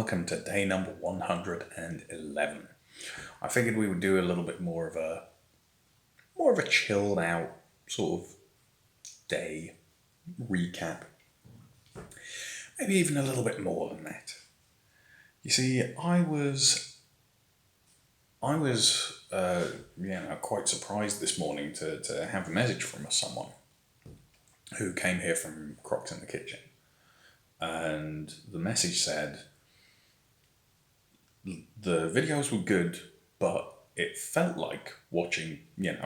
welcome to day number 111. I figured we would do a little bit more of a chilled out sort of day recap. Maybe even a little bit more than that. You see, I was quite surprised this morning to have a message from someone who came here from Crocs in the Kitchen. And the message said, the videos were good, but it felt like watching,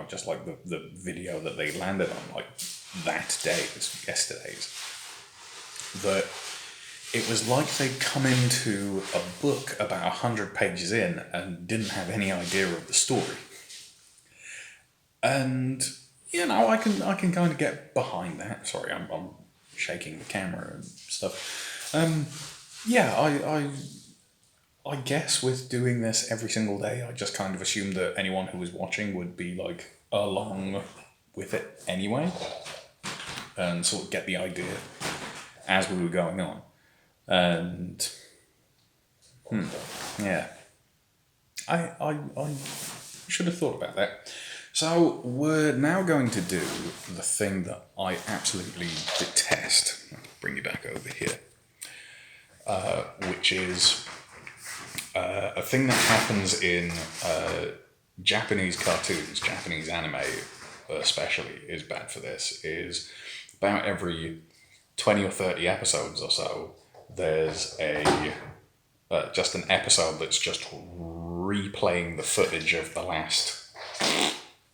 just like the video that they landed on, like that day, yesterday's. That it was like they'd come into a book about 100 pages in and didn't have any idea of the story. And, I can kind of get behind that. Sorry, I'm shaking the camera and stuff. I guess with doing this every single day, I just kind of assumed that anyone who was watching would be like along with it anyway, and sort of get the idea as we were going on. And I should have thought about that. So we're now going to do the thing that I absolutely detest. I'll bring you back over here. Which is a thing that happens in Japanese cartoons, Japanese anime especially is bad for this, is about every 20 or 30 episodes or so, there's just an episode that's just replaying the footage of the last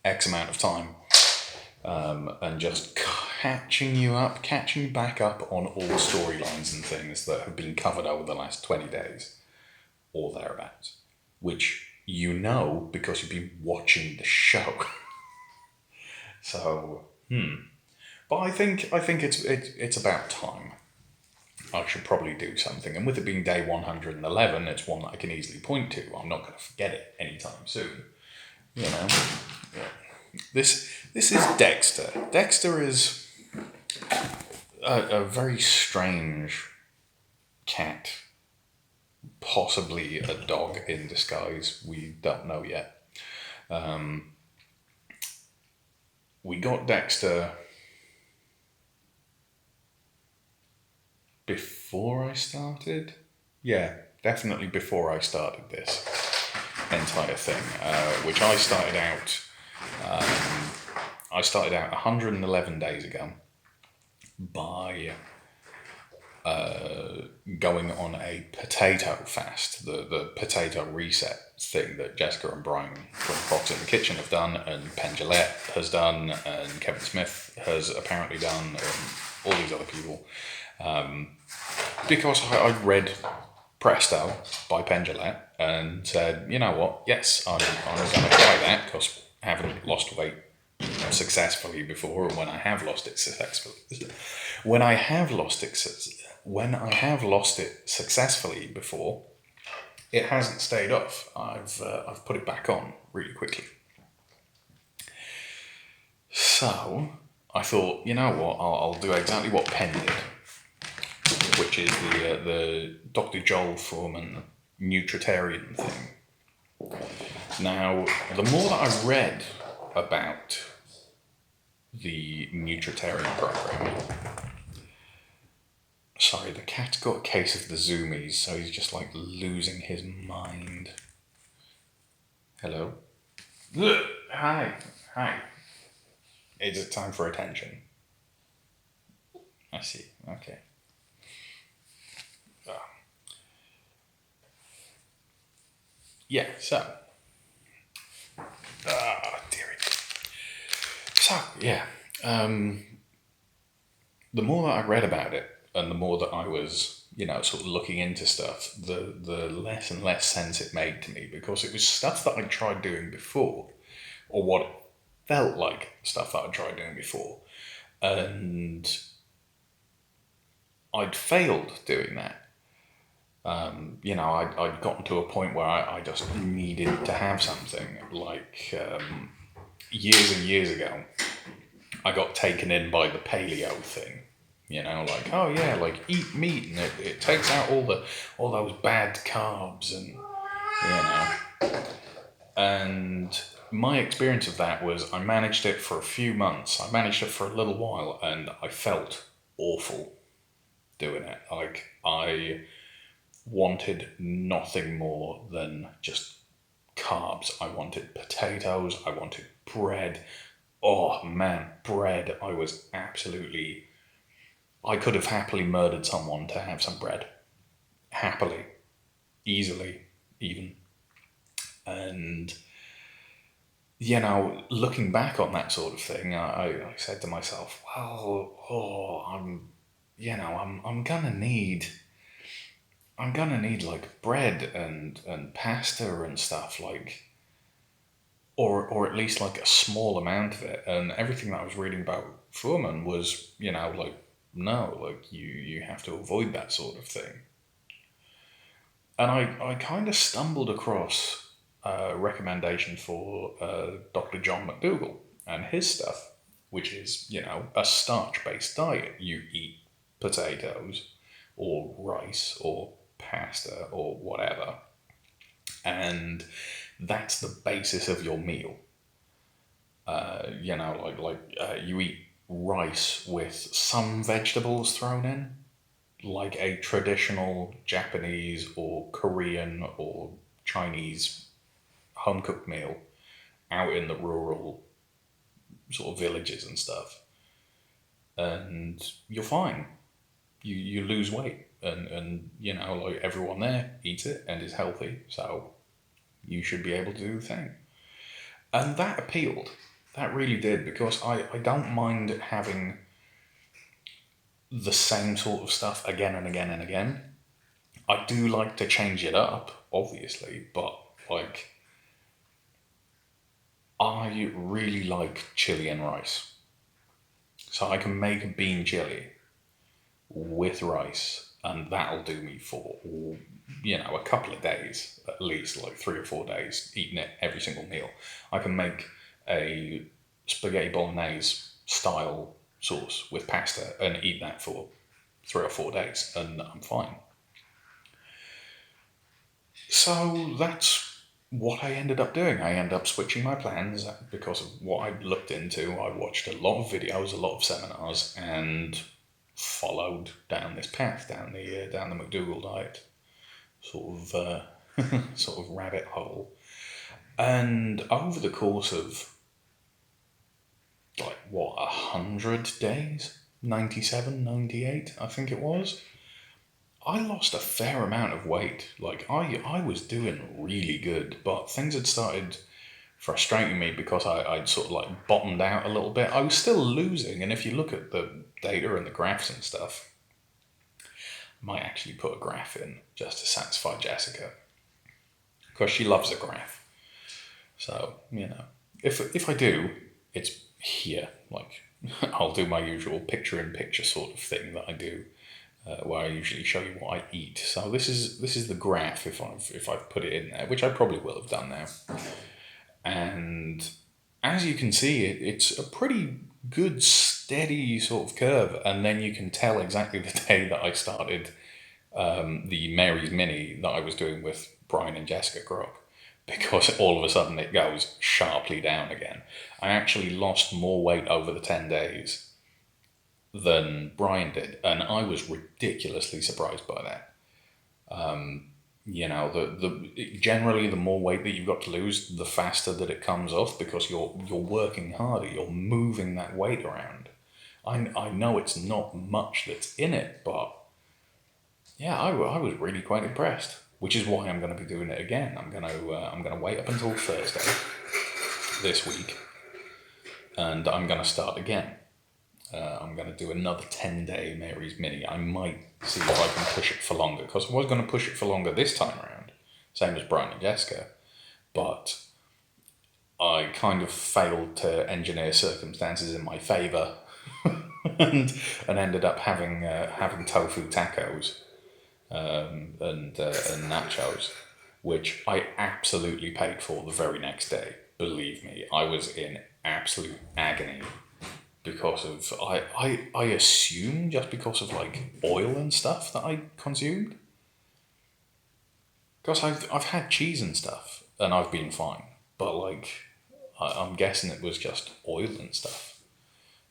X amount of time, and just catching you back up on all storylines and things that have been covered over the last 20 days or thereabouts, which because you've been watching the show. So, but I think it's about time. I should probably do something, and with it being day 111, it's one that I can easily point to. I'm not going to forget it anytime soon. Yeah. This is Dexter. Dexter is a very strange cat, possibly a dog in disguise. We don't know yet. We got Dexter before I started. Yeah, definitely before I started this entire thing, which I started out. I started out 111 days ago by going on a potato fast, the potato reset thing that Jessica and Bryan from Crocs in the Kitchen have done, and Penn Jillette has done, and Kevin Smith has apparently done, and all these other people. Because I read Presto by Penn Jillette and said, you know what, yes, I'm going to try that, because I haven't lost weight successfully before, and when I have lost it successfully before, it hasn't stayed off. I've put it back on really quickly. So I thought, you know what, I'll do exactly what Penn did, which is the Dr. Joel Foreman nutritarian thing. Now, the more that I read about the nutritarian program, sorry, the cat's got a case of the zoomies, so he's just like losing his mind. Hello? Hi. Is it time for attention? I see, okay. Yeah, so. Dearie. So, yeah. The more that I read about it, and the more that I was, sort of looking into stuff, the less and less sense it made to me, because it was stuff that I'd tried doing before, or what it felt like stuff that I'd tried doing before, and I'd failed doing that. I'd gotten to a point where I just needed to have something. Like, years and years ago, I got taken in by the paleo thing. You know, like, oh yeah, like eat meat and it takes out all those bad carbs and you know. And my experience of that was I managed it for a few months. I managed it for a little while and I felt awful doing it. Like I wanted nothing more than just carbs. I wanted potatoes, I wanted bread. Oh man, bread. I could have happily murdered someone to have some bread. Happily. Easily, even. And, you know, looking back on that sort of thing, I said to myself, well, I'm gonna need like bread and pasta and stuff, like, or at least like a small amount of it. And everything that I was reading about Fuhrman was, you know, like, no, like you have to avoid that sort of thing. And I kind of stumbled across a recommendation for Dr. John Mcdougal and his stuff, which is, you know, a starch-based diet. You eat potatoes or rice or pasta or whatever, and that's the basis of your meal. You know, you eat rice with some vegetables thrown in, like a traditional Japanese or Korean or Chinese home cooked meal out in the rural sort of villages and stuff, and you're fine. You lose weight, and you know, like everyone there eats it and is healthy, so you should be able to do the thing. And that appealed. That really did, because I don't mind having the same sort of stuff again and again and again. I do like to change it up, obviously, but like I really like chili and rice. So I can make a bean chili with rice, and that'll do me for, you know, a couple of days, at least, like 3 or 4 days, eating it every single meal. I can make a spaghetti bolognese style sauce with pasta and eat that for 3 or 4 days, and I'm fine. So that's what I ended up doing. I ended up switching my plans because of what I looked into. I watched a lot of videos, a lot of seminars, and followed down this path, down the Mcdougal diet, sort of sort of rabbit hole. And over the course of like what 100 days, 97, 98, I think it was, I lost a fair amount of weight. Like I was doing really good, but things had started frustrating me because I'd sort of like bottomed out a little bit. I was still losing, and if you look at the data and the graphs and stuff, I might actually put a graph in just to satisfy Jessica, because she loves a graph. So, you know, if I do, it's here. Like, I'll do my usual picture-in-picture sort of thing that I do, where I usually show you what I eat. So this is the graph if I've put it in there, which I probably will have done now. And as you can see, it's a pretty good steady sort of curve, and then you can tell exactly the day that I started the Mary's Mini that I was doing with Bryan and Jessica Grok, because all of a sudden it goes sharply down again. I actually lost more weight over the 10 days than Bryan did, and I was ridiculously surprised by that. You know, generally the more weight that you've got to lose, the faster that it comes off, because you're working harder, you're moving that weight around. I know it's not much that's in it, but yeah, I was really quite impressed, which is why I'm going to be doing it again. I'm gonna wait up until Thursday this week, and I'm going to start again. I'm going to do another 10-day Mary's Mini. I might see if I can push it for longer, because I was going to push it for longer this time around, same as Bryan and Jessica, but I kind of failed to engineer circumstances in my favour, and ended up having tofu tacos and nachos, which I absolutely paid for the very next day. Believe me, I was in absolute agony because of I assume just because of like oil and stuff that I consumed. Because I've had cheese and stuff and I've been fine, but like I'm guessing it was just oil and stuff,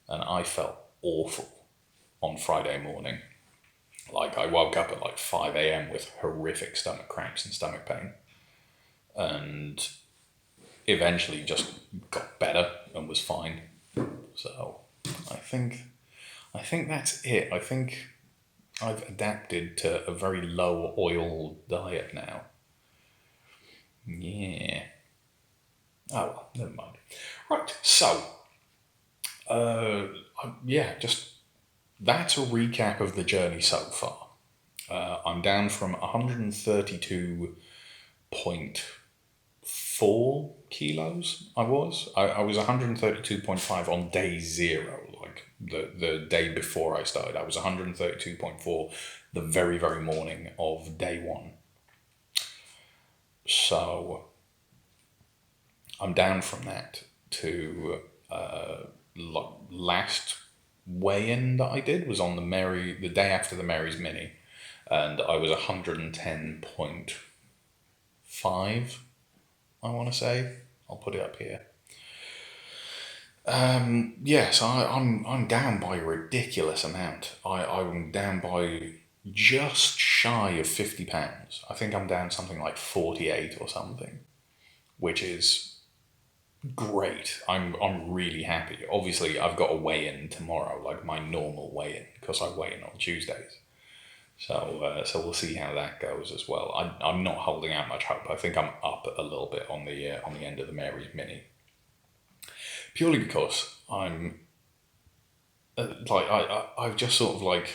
and I felt awful on Friday morning. Like I woke up at like 5 a.m. with horrific stomach cramps and stomach pain, and eventually just got better and was fine. So I think that's it. I think I've adapted to a very low oil diet now. Yeah. Oh well, never mind. Right. So, yeah, just that's a recap of the journey so far. I'm down from 132.4 kilos. I was 132.5 on day zero, like the day before I started. I was 132.4 the very, very morning of day one. So I'm down from that to last weigh-in that I did was on the day after the Mary's Mini, and I was 110.5, I want to say. I'll put it up here. Yeah, so I'm down by a ridiculous amount. I'm down by just shy of £50. I think I'm down something like 48 or something, which is great. I'm really happy. Obviously, I've got a weigh-in tomorrow, like my normal weigh-in, because I weigh in on Tuesdays. So we'll see how that goes as well. I'm not holding out much hope. I think I'm up a little bit on the end of the Mary's Mini, purely because I'm like I've just sort of like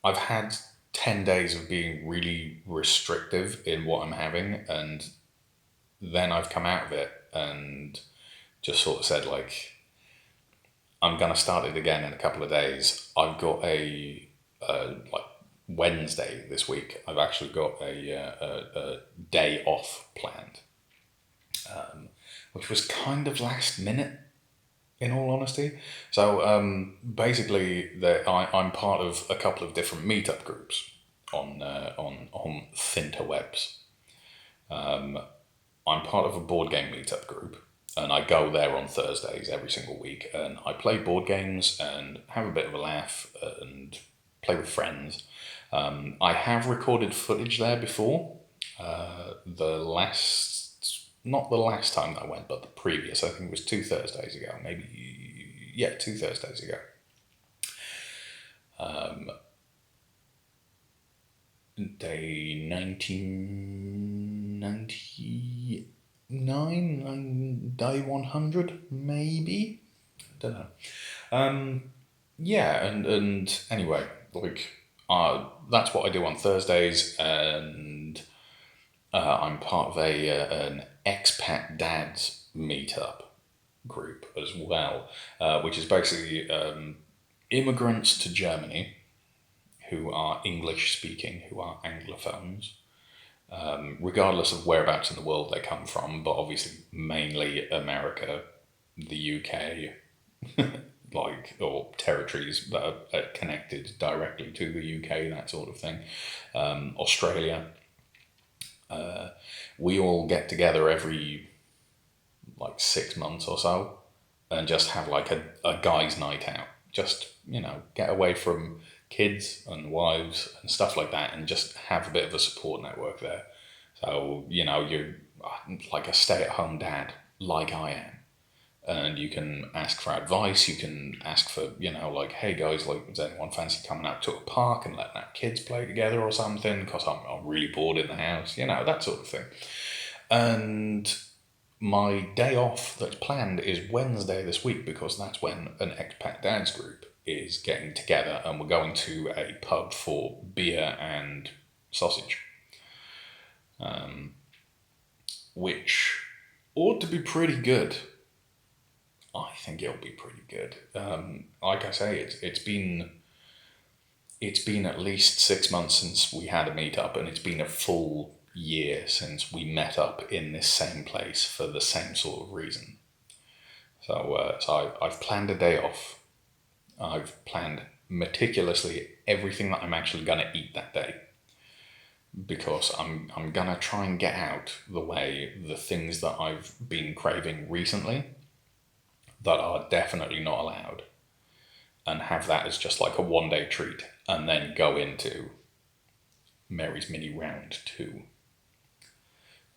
I've had 10 days of being really restrictive in what I'm having, and then I've come out of it and just sort of said like I'm gonna start it again in a couple of days. I've got like Wednesday this week. I've actually got a day off planned, which was kind of last minute, in all honesty. So basically, I'm part of a couple of different meetup groups on Thinterwebs. I'm part of a board game meetup group, and I go there on Thursdays every single week, and I play board games and have a bit of a laugh and play with friends. I have recorded footage there before. Not the last time that I went, but the previous. I think it was 2 Thursdays ago, maybe. Yeah, 2 Thursdays ago. Day 1999, day 100, maybe. Don't know. Yeah, and anyway, like, that's what I do on Thursdays, and I'm part of an expat dads meetup group as well, which is basically immigrants to Germany who are English speaking, who are Anglophones, regardless of whereabouts in the world they come from, but obviously mainly America, the UK, like, or territories that are connected directly to the UK, that sort of thing. Australia. We all get together every like 6 months or so and just have like a guys' night out. Just, get away from kids and wives and stuff like that and just have a bit of a support network there. So, you're like a stay-at-home dad, like I am. And you can ask for advice, you can ask for, like, hey guys, like, does anyone fancy coming out to a park and letting our kids play together or something? Because I'm really bored in the house, that sort of thing. And my day off that's planned is Wednesday this week, because that's when an expat dads group is getting together and we're going to a pub for beer and sausage. Which ought to be pretty good. I think it'll be pretty good. Like I say, it's been at least 6 months since we had a meetup, and it's been a full year since we met up in this same place for the same sort of reason. So I've planned a day off I've planned meticulously everything that I'm actually going to eat that day, because I'm going to try and get out the way the things that I've been craving recently that are definitely not allowed, and have that as just like a 1 day treat, and then go into Mary's Mini round 2.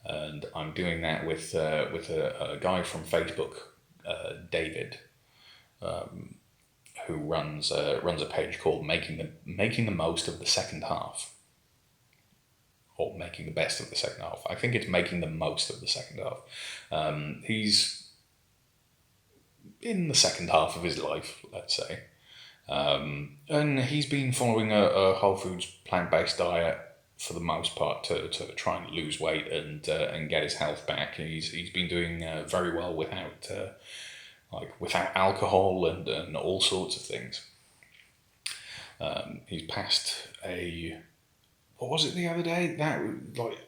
And I'm doing that with a guy from Facebook, David, who runs a page called Making the Most of the Second Half, or Making the Best of the Second Half. I think it's Making the Most of the Second Half. He's in the second half of his life, let's say, and he's been following a whole foods plant-based diet for the most part to try and lose weight and get his health back. He's been doing very well without alcohol and all sorts of things. He's passed what was it the other day?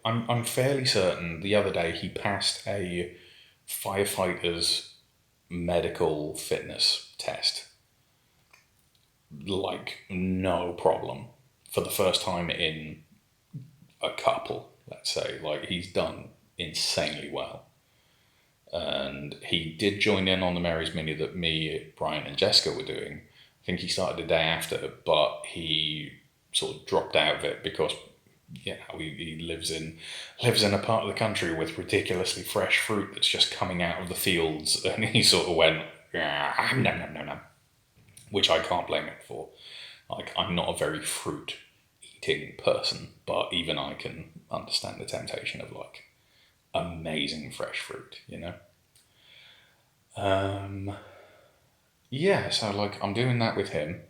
I'm fairly certain the other day he passed a firefighter's medical fitness test. Like, no problem. For the first time in a couple, let's say. Like, he's done insanely well. And he did join in on the Mary's Mini that me, Bryan and Jessica were doing. I think he started the day after, but he sort of dropped out of it because he lives in a part of the country with ridiculously fresh fruit that's just coming out of the fields, and he sort of went, no, which I can't blame him for. Like, I'm not a very fruit eating person, but even I can understand the temptation of like amazing fresh fruit, so like I'm doing that with him.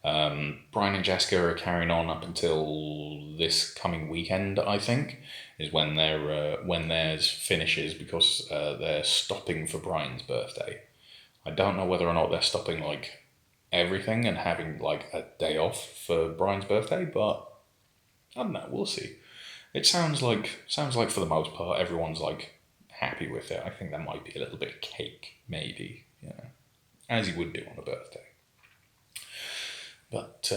Bryan and Jessica are carrying on up until this coming weekend, I think, is when theirs finishes, because they're stopping for Bryan's birthday. I don't know whether or not they're stopping like everything and having like a day off for Bryan's birthday, but I don't know, we'll see. It sounds like for the most part everyone's like happy with it. I think there might be a little bit of cake, maybe, as you would do on a birthday. But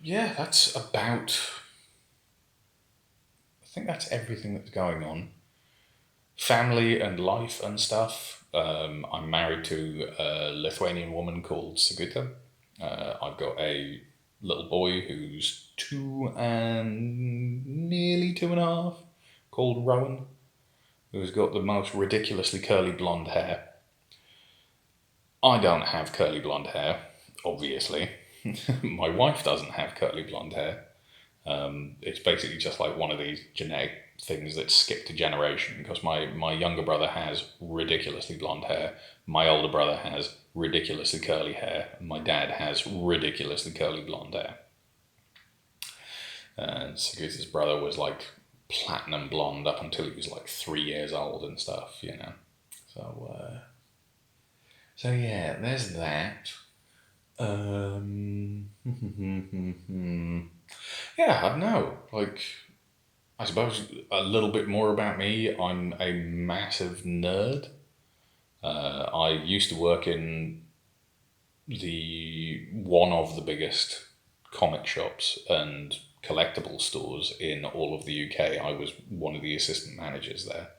that's about. I think that's everything that's going on. Family and life and stuff. I'm married to a Lithuanian woman called Sigita. I've got a little boy who's 2 and nearly 2.5, called Rowan, who's got the most ridiculously curly blonde hair. I don't have curly blonde hair, obviously. My wife doesn't have curly blonde hair. It's basically just like one of these genetic things that skipped a generation, because my younger brother has ridiculously blonde hair, my older brother has ridiculously curly hair, and my dad has ridiculously curly blonde hair. And Saguta's brother was like platinum blonde up until he was like 3 years old and stuff, So yeah, there's that. Yeah, I don't know. Like, I suppose a little bit more about me. I'm a massive nerd. I used to work in one of the biggest comic shops and collectible stores in all of the UK. I was one of the assistant managers there,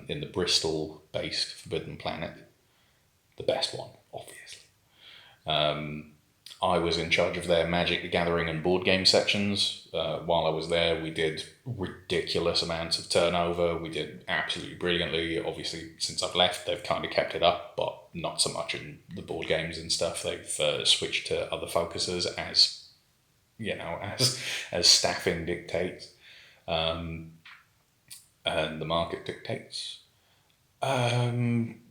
in the Bristol-based Forbidden Planet. The best one, obviously. I was in charge of their Magic the Gathering and board game sections. While I was there, we did ridiculous amounts of turnover. We did absolutely brilliantly. Obviously, since I've left, they've kind of kept it up, but not so much in the board games and stuff. They've switched to other focuses as staffing dictates, and the market dictates. I'm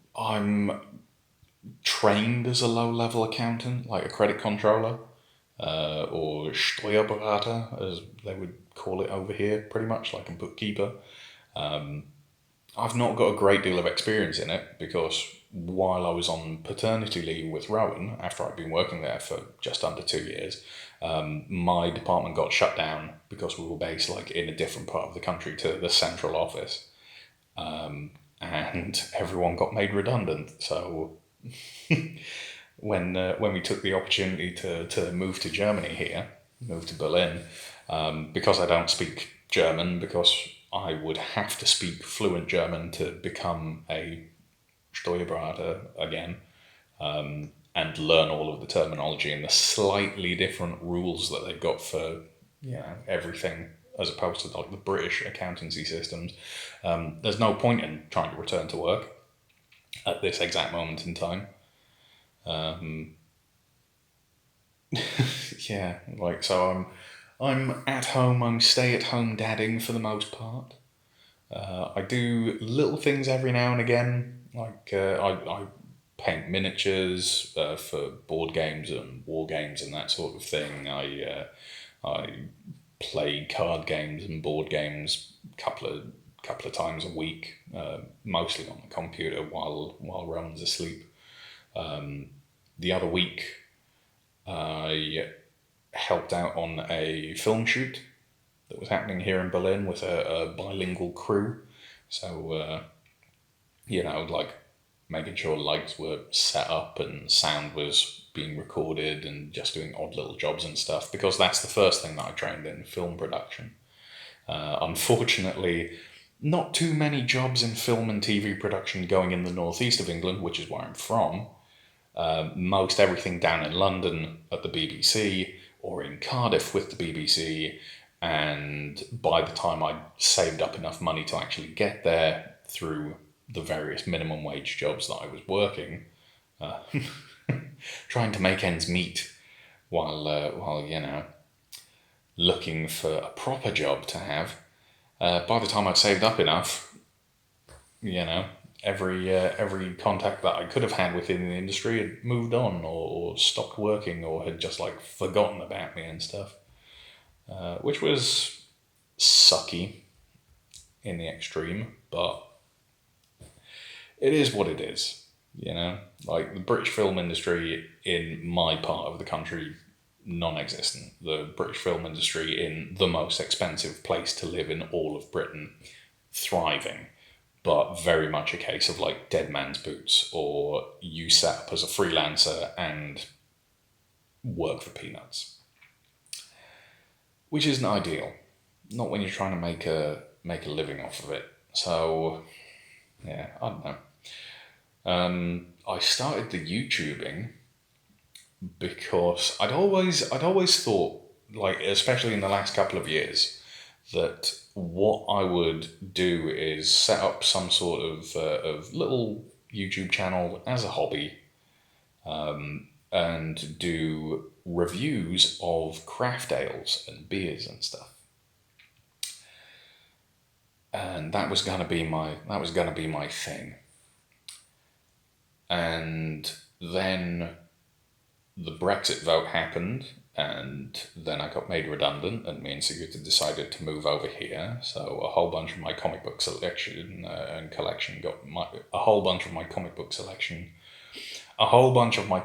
trained as a low-level accountant, like a credit controller, or Steuerberater, as they would call it over here, pretty much, like a bookkeeper. I've not got a great deal of experience in it, because while I was on paternity leave with Rowan, after I'd been working there for just under 2 years, my department got shut down because we were based like in a different part of the country to the central office. and everyone got made redundant. So when we took the opportunity to move to Germany here, move to Berlin, because I don't speak German, because I would have to speak fluent German to become a Steuerberater again, and learn all of the terminology and the slightly different rules that they've got for everything, as opposed to like the British accountancy systems. There's no point in trying to return to work at this exact moment in time. Yeah, like, so I'm at home. I'm stay-at-home dadding for the most part. I do little things every now and again, like I paint miniatures for board games and war games and that sort of thing. I play card games and board games couple of times a week, mostly on the computer while Roman's asleep. The other week, I helped out on a film shoot that was happening here in Berlin with a bilingual crew. So, like making sure lights were set up and sound was being recorded and just doing odd little jobs and stuff, because that's the first thing that I trained in, film production. Unfortunately, not too many jobs in film and TV production going in the northeast of England, which is where I'm from. Most everything down in London at the BBC or in Cardiff with the BBC. And by the time I saved up enough money to actually get there through the various minimum wage jobs that I was working, trying to make ends meet while looking for a proper job to have. By the time I'd saved up enough, every contact that I could have had within the industry had moved on or stopped working or had just like forgotten about me and stuff, which was sucky in the extreme, but it is what it is. Like the British film industry in my part of the country, non-existent. The British film industry in the most expensive place to live in all of Britain, thriving, but very much a case of like dead man's boots, or you set up as a freelancer and work for peanuts, which isn't ideal. Not when you're trying to make a living off of it. So, yeah, I don't know. I started the YouTubing because I'd always thought, like, especially in the last couple of years, that what I would do is set up some sort of little YouTube channel as a hobby, and do reviews of craft ales and beers and stuff. And that was gonna be my thing. And then the Brexit vote happened, and then I got made redundant, and me and Sigurd decided to move over here. So a whole bunch of my comic book selection and collection a whole bunch of my comic book collection, a whole bunch of my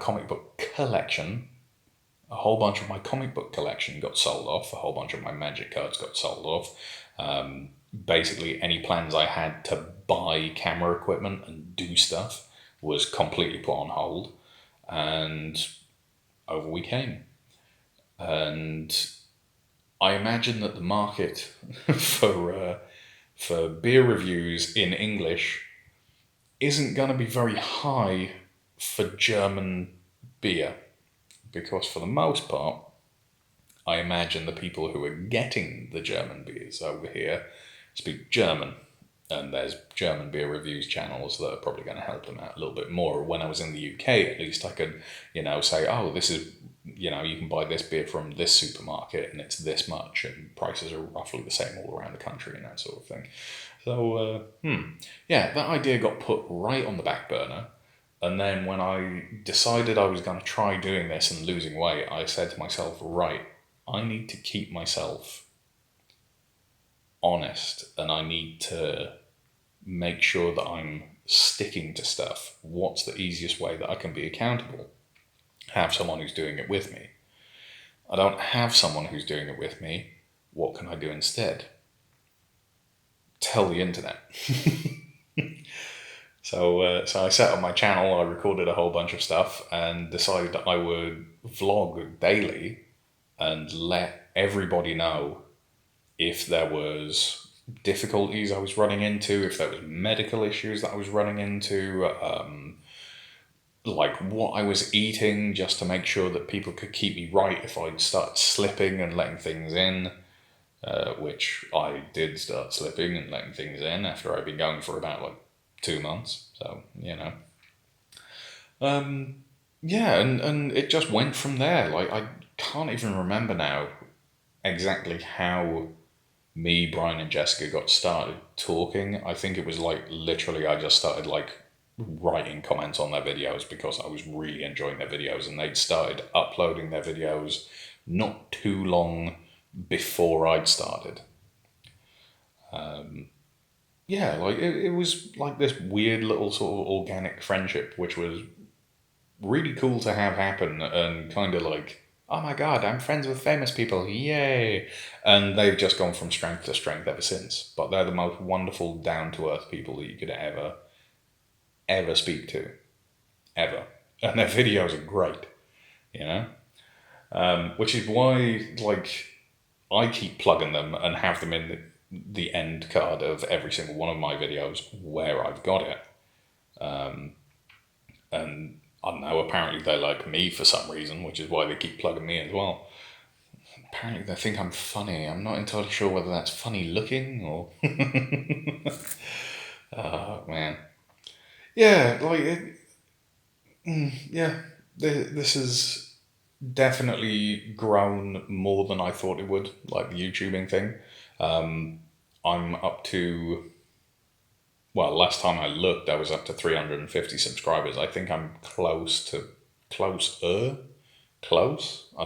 comic book collection got sold off. A whole bunch of my magic cards got sold off. Basically, any plans I had to buy camera equipment and do stuff was completely put on hold, and over we came. And I imagine that the market for beer reviews in English isn't going to be very high for German beer, because for the most part, I imagine the people who are getting the German beers over here speak German, and there's German beer reviews channels that are probably going to help them out a little bit more. When I was in the UK, at least I could, say, oh, this is, you can buy this beer from this supermarket and it's this much, and prices are roughly the same all around the country and that sort of thing. So, that idea got put right on the back burner. And then when I decided I was going to try doing this and losing weight, I said to myself, right, I need to keep myself honest, and I need to make sure that I'm sticking to stuff. What's the easiest way that I can be accountable? Have someone who's doing it with me. I don't have someone who's doing it with me. What can I do instead? Tell the internet. So I set up my channel, I recorded a whole bunch of stuff, and decided that I would vlog daily and let everybody know if there was difficulties I was running into, if there was medical issues that I was running into, like what I was eating, just to make sure that people could keep me right if I'd start slipping and letting things in, which I did start slipping and letting things in after I'd been going for about like 2 months. So, yeah, and it just went from there. Like, I can't even remember now exactly how me, Bryan, and Jessica got started talking. I think it was like literally I just started like writing comments on their videos because I was really enjoying their videos, and they'd started uploading their videos not too long before I'd started. Yeah, like it was like this weird little sort of organic friendship, which was really cool to have happen, and kind of like, oh my god, I'm friends with famous people, yay! And they've just gone from strength to strength ever since. But they're the most wonderful, down to earth people that you could ever speak to, ever. And their videos are great, you know? Which is why, like, I keep plugging them and have them in the end card of every single one of my videos where I've got it. And I don't know, apparently they like me for some reason, which is why they keep plugging me as well. Apparently they think I'm funny. I'm not entirely sure whether that's funny looking or... Oh, man. Yeah, like, yeah, this has definitely grown more than I thought it would, like the YouTubing thing. I'm up to, well, last time I looked, I was up to 350 subscribers. I think I'm close, I don't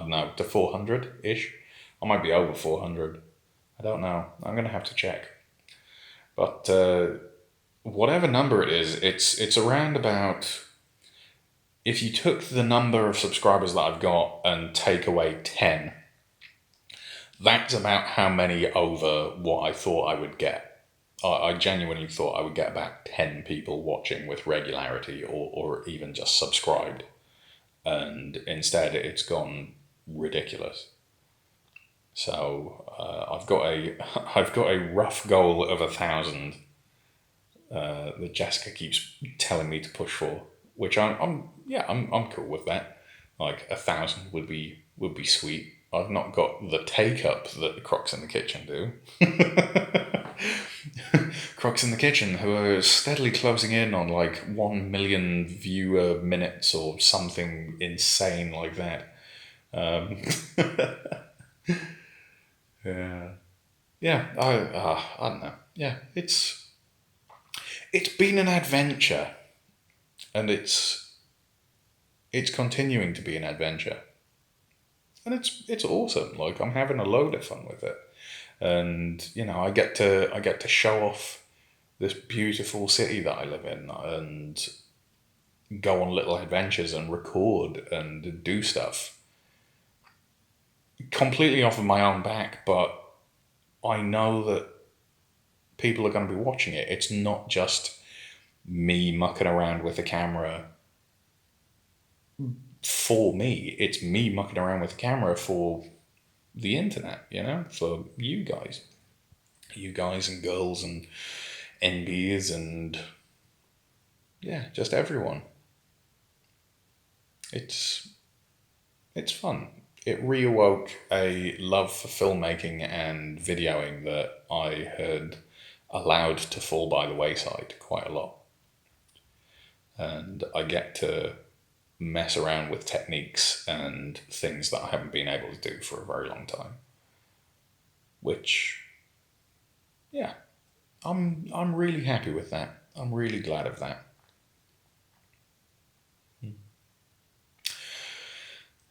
know, to 400-ish. I might be over 400. I don't know. I'm going to have to check. But whatever number it is, it's around about, if you took the number of subscribers that I've got and take away 10, that's about how many over what I thought I would get. I genuinely thought I would get about 10 people watching with regularity, or even just subscribed. And instead it's gone ridiculous. So I've got a rough goal of 1,000 that Jessica keeps telling me to push for, which I'm cool with that. Like 1,000 would be sweet. I've not got the take up that the Crocs in the Kitchen do. Crocs in the Kitchen, who are steadily closing in on like 1 million viewer minutes or something insane like that. Yeah, yeah. I don't know. Yeah, it's been an adventure, and it's continuing to be an adventure, and it's awesome. Like, I'm having a load of fun with it, and I get to show off this beautiful city that I live in, and go on little adventures and record and do stuff completely off of my own back. But I know that people are going to be watching it. It's not just me mucking around with the camera for me. It's me mucking around with the camera for the internet, for you guys and girls and NBs and, yeah, just everyone. It's fun. It reawoke a love for filmmaking and videoing that I had allowed to fall by the wayside quite a lot. And I get to mess around with techniques and things that I haven't been able to do for a very long time. Which, yeah, I'm really happy with that. I'm really glad of that.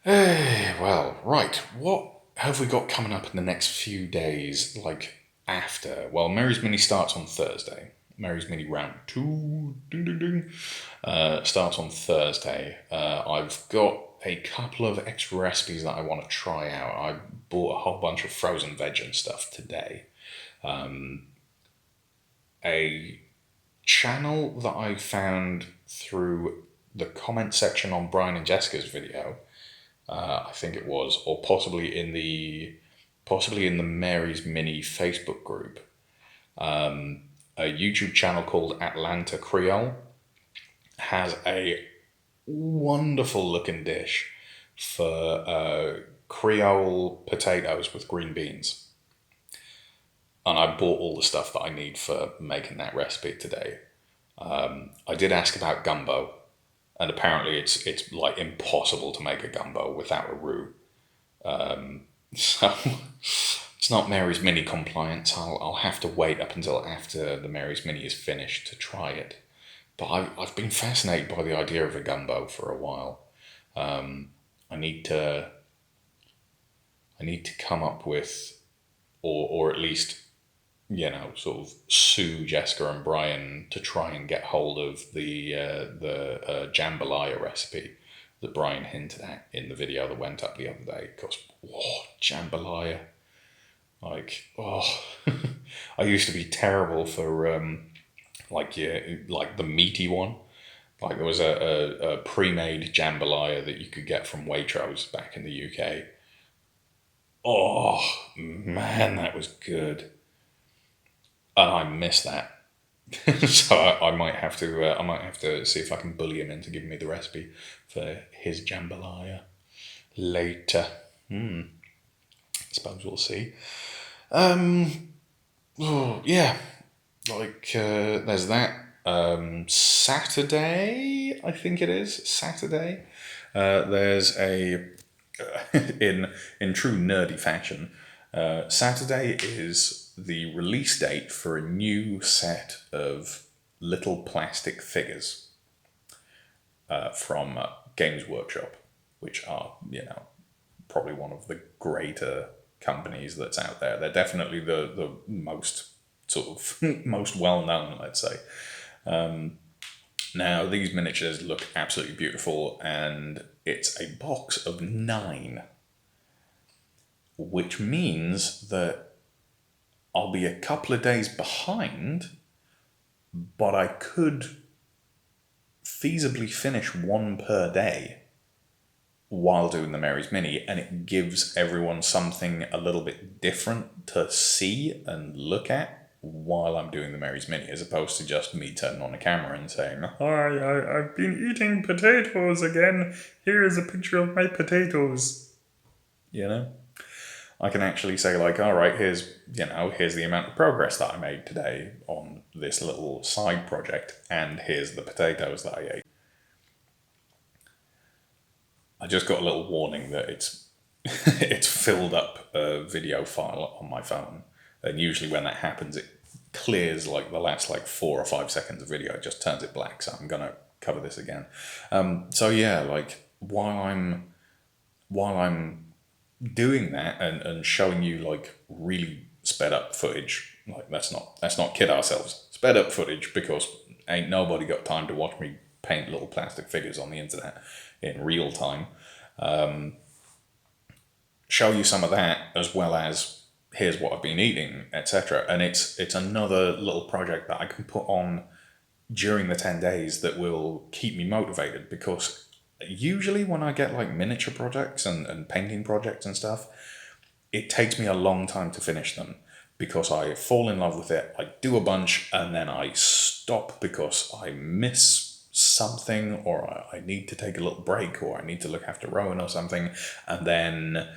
Well, right. What have we got coming up in the next few days, like after? Well, Mary's Mini starts on Thursday. Mary's Mini round 2 ding, ding, ding, starts on Thursday. I've got a couple of extra recipes that I want to try out. I bought a whole bunch of frozen veg and stuff today. A channel that I found through the comment section on Bryan and Jessica's video, I think it was, or possibly in the Mary's Mini Facebook group, a YouTube channel called Atlanta Creole has a wonderful looking dish for Creole potatoes with green beans. And I bought all the stuff that I need for making that recipe today. I did ask about gumbo, and apparently it's like impossible to make a gumbo without a roux. So it's not Mary's Mini compliant. I'll have to wait up until after the Mary's Mini is finished to try it. But I've been fascinated by the idea of a gumbo for a while. I need to come up with, or at least, sort of sue Jessica and Bryan to try and get hold of the jambalaya recipe that Bryan hinted at in the video that went up the other day. Because, jambalaya. I used to be terrible for, like the meaty one. Like there was a pre-made jambalaya that you could get from Waitrose back in the UK. Oh, man, that was good. And I miss that. So I might have to see if I can bully him into giving me the recipe for his jambalaya later. I suppose we'll see. Yeah, there's that. Saturday, I think it is Saturday. There's a in true nerdy fashion. Saturday is the release date for a new set of little plastic figures from Games Workshop, which are, probably one of the greater companies that's out there. They're definitely the most sort of most well known, let's say. Now these miniatures look absolutely beautiful, and it's a box of 9, which means that I'll be a couple of days behind, but I could feasibly finish one per day while doing the Mary's Mini, and it gives everyone something a little bit different to see and look at while I'm doing the Mary's Mini, as opposed to just me turning on a camera and saying, "Hi, I've been eating potatoes again. Here is a picture of my potatoes." I can actually say, like, all right, here's the amount of progress that I made today on this little side project, and here's the potatoes that I ate. I just got a little warning that it's filled up a video file on my phone, and usually when that happens, it clears like the last 4 or 5 seconds of video. It just turns it black. So I'm gonna cover this again. So yeah, like while I'm doing that and showing you like really sped up footage, like let's not kid ourselves, sped up footage, because ain't nobody got time to watch me paint little plastic figures on the internet in real time. Show you some of that, as well as here's what I've been eating, etc. And it's another little project that I can put on during the 10 days that will keep me motivated, because usually when I get like miniature projects and painting projects and stuff, it takes me a long time to finish them, because I fall in love with it, I do a bunch, and then I stop because I miss something, or I need to take a little break, or I need to look after Rowan or something, and then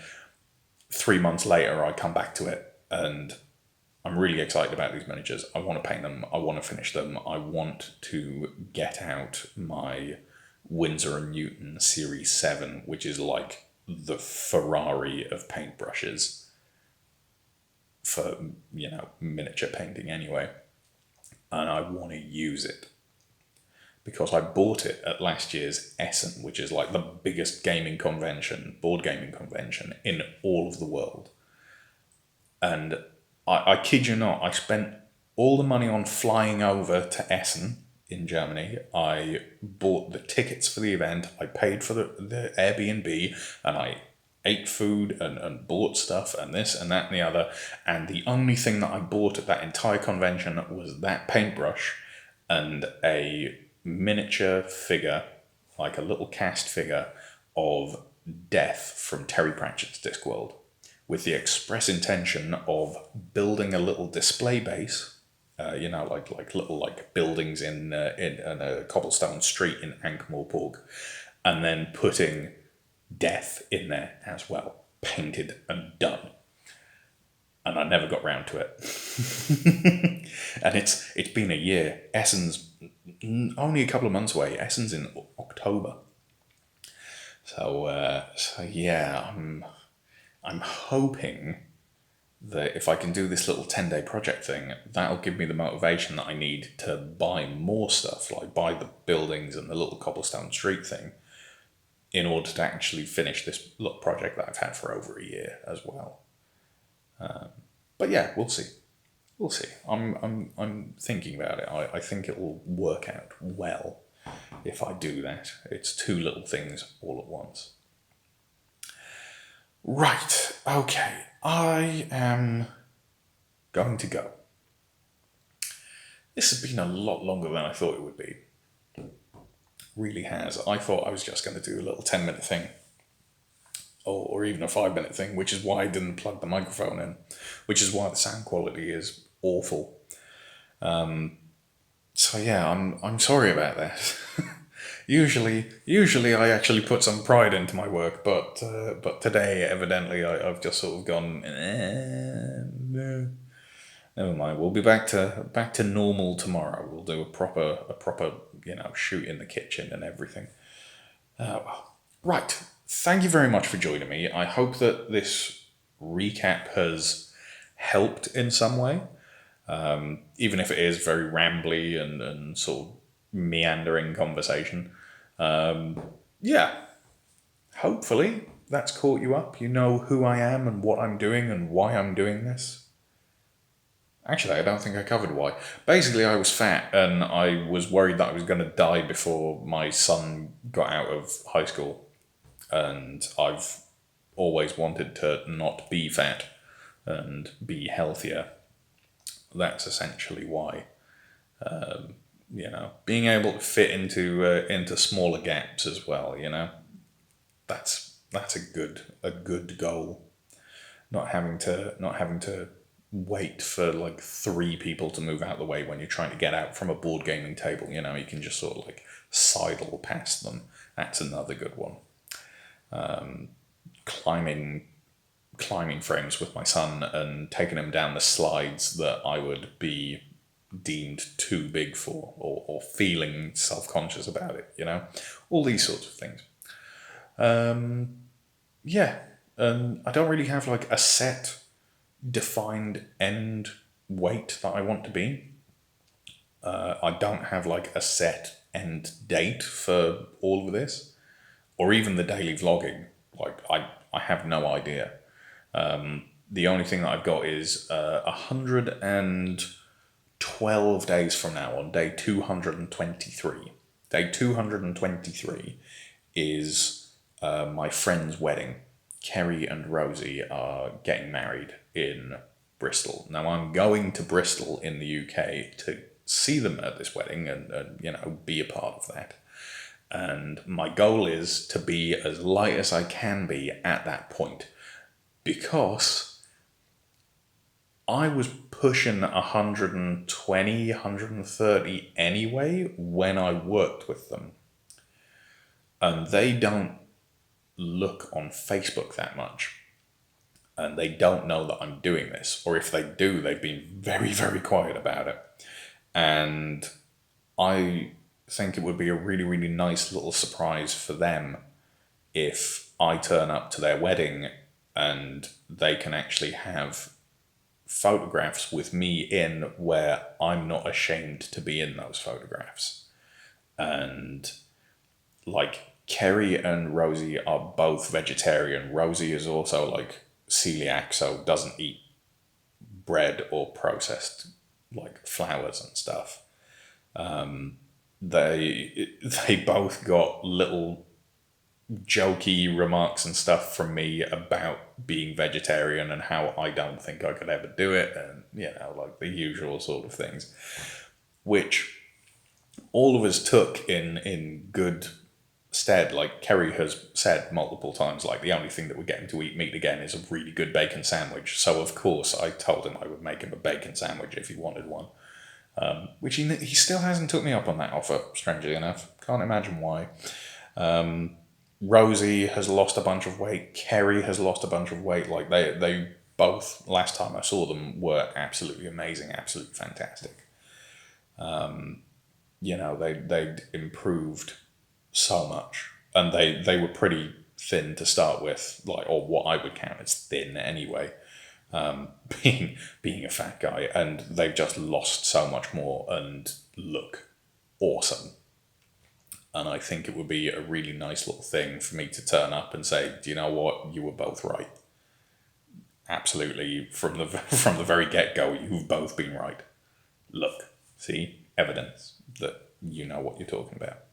3 months later I come back to it, and I'm really excited about these miniatures. I want to paint them, I want to finish them, I want to get out my Winsor & Newton Series 7, which is like the Ferrari of paintbrushes for, miniature painting anyway. And I want to use it, because I bought it at last year's Essen, which is like the biggest board gaming convention in all of the world. And I kid you not, I spent all the money on flying over to Essen in Germany. I bought the tickets for the event, I paid for the Airbnb, and I ate food and bought stuff and this and that and the other. And the only thing that I bought at that entire convention was that paintbrush and a miniature figure, like a little cast figure of Death from Terry Pratchett's Discworld, with the express intention of building a little display base, like little like buildings in a cobblestone street in Ankh-Morpork, and then putting Death in there as well, painted and done. And I never got round to it. And it's been a year. Essen's only a couple of months away. Essen's in October. So yeah, I'm hoping that if I can do this little 10-day project thing, that'll give me the motivation that I need to buy more stuff, like buy the buildings and the little cobblestone street thing, in order to actually finish this little project that I've had for over a year as well. But yeah, we'll see. We'll see. I'm thinking about it. I think it will work out well if I do that. It's two little things all at once. Right, okay. I am going to go. This has been a lot longer than I thought it would be. Really has. I thought I was just going to do a little 10-minute thing. Or even a 5-minute thing, which is why I didn't plug the microphone in, which is why the sound quality is awful. So yeah, I'm sorry about that. Usually I actually put some pride into my work, but today evidently I've just sort of gone. No. Never mind. We'll be back to normal tomorrow. We'll do a proper shoot in the kitchen and everything. Right. Thank you very much for joining me. I hope that this recap has helped in some way, even if it is very rambly and sort of meandering conversation. Yeah, hopefully that's caught you up. You know who I am and what I'm doing and why I'm doing this. Actually, I don't think I covered why. Basically, I was fat and I was worried that I was going to die before my son got out of high school. And I've always wanted to not be fat and be healthier. That's essentially why. Being able to fit into smaller gaps as well. That's a good goal. Not having to wait for like 3 people to move out the way when you're trying to get out from a board gaming table. You can just sort of like sidle past them. That's another good one. Climbing frames with my son and taking him down the slides that I would be deemed too big for, or feeling self-conscious about it, all these sorts of things. I don't really have like a set defined end weight that I want to be. I don't have like a set end date for all of this, or even the daily vlogging. Like I have no idea. The only thing that I've got is 112 days from now, on day 223. Day 223 is my friend's wedding. Kerry and Rosie are getting married in Bristol. Now I'm going to Bristol in the UK to see them at this wedding and be a part of that. And my goal is to be as light as I can be at that point, because I was pushing 120, 130 anyway when I worked with them. And they don't look on Facebook that much. And they don't know that I'm doing this. Or if they do, they've been very, very quiet about it. And I think it would be a really, really nice little surprise for them if I turn up to their wedding and they can actually have photographs with me in where I'm not ashamed to be in those photographs. And like Kerry and Rosie are both vegetarian. Rosie is also like celiac, so doesn't eat bread or processed like flours and stuff. They both got little jokey remarks and stuff from me about being vegetarian and how I don't think I could ever do it, and like the usual sort of things, which all of us took in good stead. Like Kerry has said multiple times, like the only thing that would get him to eat meat again is a really good bacon sandwich. So of course I told him I would make him a bacon sandwich if he wanted one. Which he still hasn't took me up on that offer, strangely enough. Can't imagine why. Rosie has lost a bunch of weight. Kerry has lost a bunch of weight. Like they both, last time I saw them, were absolutely amazing, absolutely fantastic. They'd improved so much, and they were pretty thin to start with, like, or what I would count as thin anyway. Being a fat guy, and they've just lost so much more and look awesome. And I think it would be a really nice little thing for me to turn up and say, do you know what? You were both right. Absolutely, from the from the very get-go, you've both been right. Look, see, evidence that you know what you're talking about.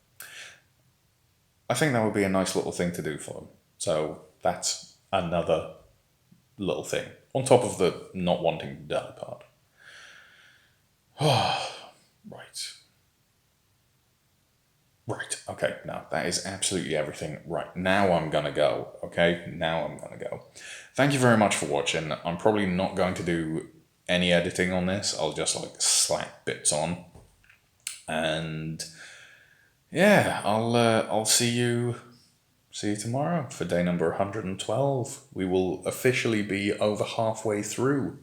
I think that would be a nice little thing to do for them. So that's another little thing on top of the not wanting to die part. Right. Okay. No, that is absolutely everything. Right. Now I'm going to go. Okay. Now I'm going to go. Thank you very much for watching. I'm probably not going to do any editing on this. I'll just like slap bits on. And yeah, I'll see you tomorrow for day number 112. We will officially be over halfway through.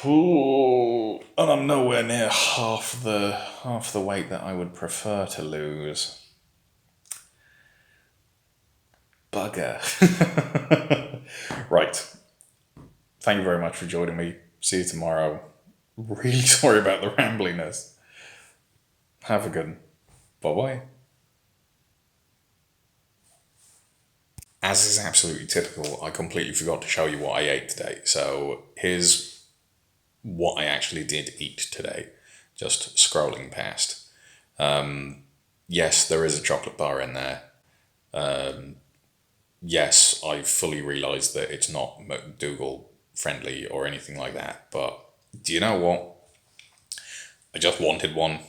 Ooh, and I'm nowhere near half the weight that I would prefer to lose. Bugger. Right. Thank you very much for joining me. See you tomorrow. Really sorry about the rambliness. Have a good one. Bye-bye. As is absolutely typical, I completely forgot to show you what I ate today. So here's what I actually did eat today. Just scrolling past. Yes, there is a chocolate bar in there. Yes, I fully realise that it's not Mcdougal friendly or anything like that. But do you know what? I just wanted one,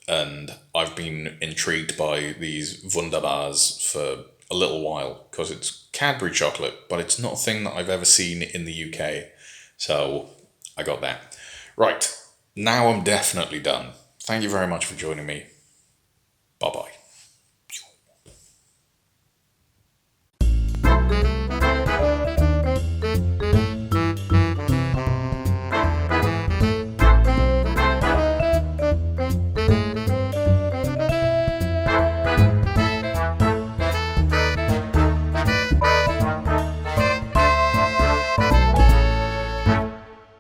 and I've been intrigued by these Wunderbars for a little while because it's Cadbury chocolate, but it's not a thing that I've ever seen in the UK. So I got that. Right, now I'm definitely done. Thank you very much for joining me. Bye-bye.